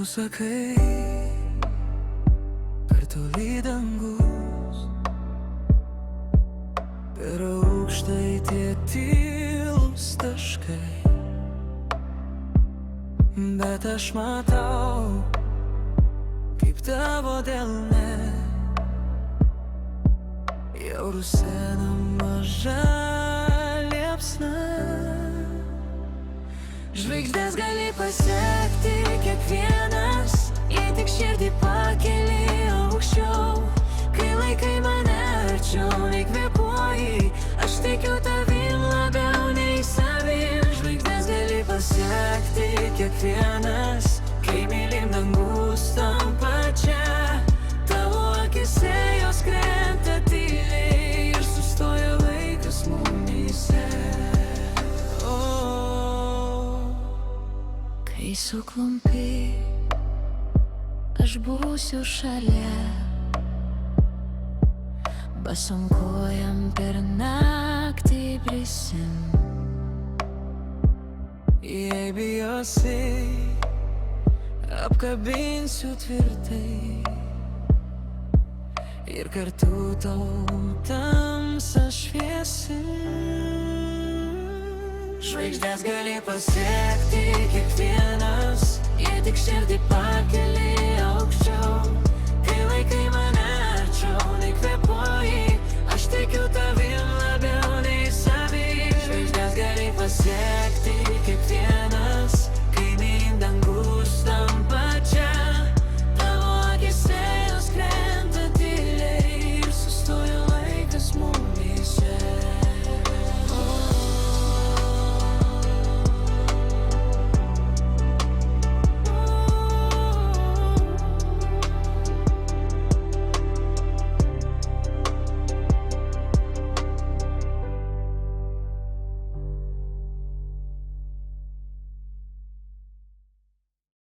tu sakai, per toli dangus, per aukštai tie tylūs taškai. Bet aš matau, kaip tavo delne jau rusena maža liepsna. Žvaigždės gali pasiekti kiekvienas, jei tik širdį pakeli aukščiau. Kai laikai mane arčiau, nei kvėpuoji, aš tikiu tavim labiau nei savim. Žvaigždės gali pasiekti kiekvienas, kai mylim dangus tampa čia. Tavo akise jos krenta tyliai ir sustoja laikas mumyse. Kai suklumpi, aš būsiu šalia, basom kojam per naktį brisim. Jei bijosi, apkabinsiu tvirtai ir kartu tau tamsą šviesim. Žvaigždės gali pasiekti kiekvienas, jei tik širdį pakeli aukščiau.